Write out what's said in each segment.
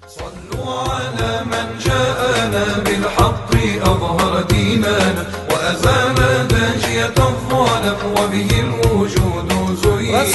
صلوا على من جاءنا بالحق أظهر ديننا وأزال داجية الظلم وبه الوجود زين.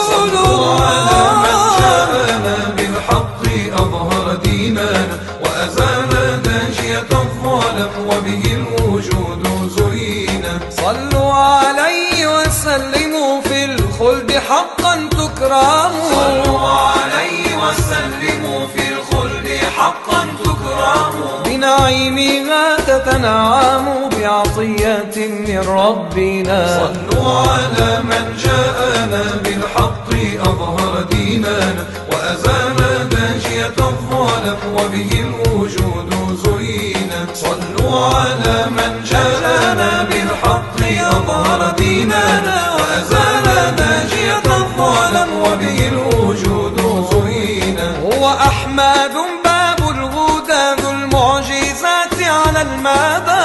صلوا على من جاءنا بالحق أظهر ديننا وأزال داجية الظلم وبه الوجود زين. صلوا عليه وسلموا في الخلد حقا تكرموا. صلوا عليه وسلموا في الخلد حقا تكرموا. بنعيمها تتنعموا بعطية من ربنا. صلوا على من جاءنا بالحق أظهر ديننا وأزال داجية الظلم وبه الوجود زين. صلوا على من جاءنا بالحق أظهر ديننا وأزال داجية الظلم وبه الوجود زين. هو أحمد باب الهدى ذو المعجزات على المدى.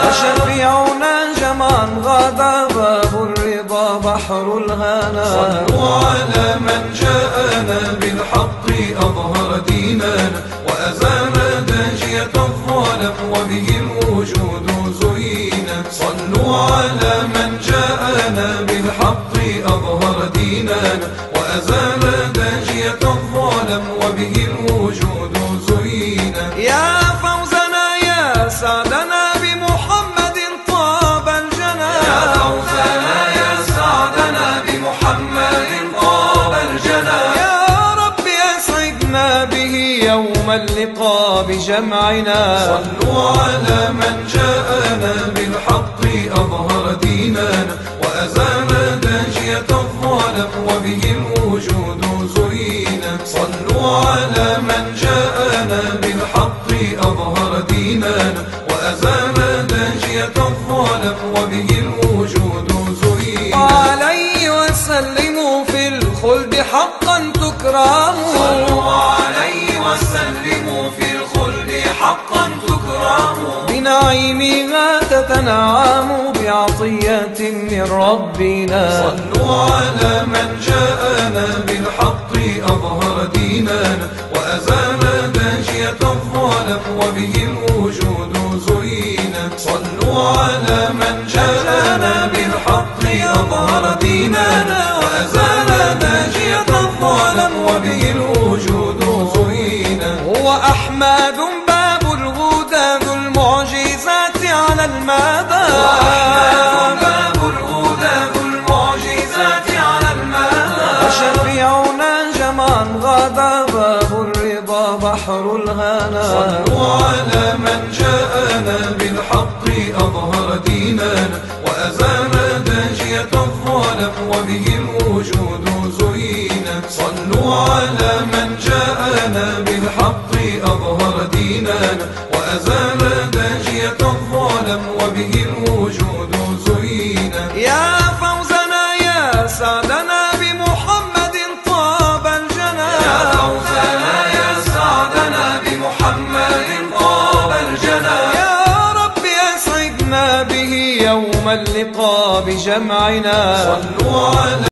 وشفيعنا جمعا غدا باب الرضا بحر الهنا. صلوا على من جاءنا بالحق أظهر ديننا وأزال داجية الظلم وبه الوجود زين. صلوا على من جاءنا بالحق أظهر ديننا وأزال داجية الظلم وبه الوجود زين. يا فوزنا يا سعدنا بمحمد طاب الجنى. يا فوزنا يا سعدنا بمحمد طاب الجنى. يا رب أسعدنا به يوم اللقاء بجمعنا. صلوا على من جاءنا بالحق أظهر ديننا وأزال داجية الظلم وبه الوجود زين. صلوا على من جاءنا بالحق أظهر ديننا وأزال داجية الظلم وبه الوجود زين. وعليه وسلموا في الخلد حقا تكرموا. صلوا عليه وسلموا في الخلد حقا تكرموا. بنعيمها تتنعموا بعطية من ربنا. صلوا على من جاءنا بالحق أظهر ديننا وأزال داجية الظلم وبه الوجود زين. صلوا على من جاءنا بالحق أظهر ديننا وأزال داجية الظلم وبه الوجود زين. هو أحمد باب الهدى ذو المعجزات على المدى. وشفيعنا جمعا غدا باب الرضا بحر الهنا. صلوا على من جاءنا بالحق أظهر ديننا وأزال داجية الظلم وبه الوجود زين. صلوا على من جاءنا بالحق أظهر ديننا وأزال داجية الظلم وبه الوجود زين. يا فوزنا يا سعدنا بمحمد طاب الجنى. يا فوزنا يا سعدنا بمحمد طاب الجنى. يا رب أسعدنا به يوم اللقاء بجمعنا. صلوا على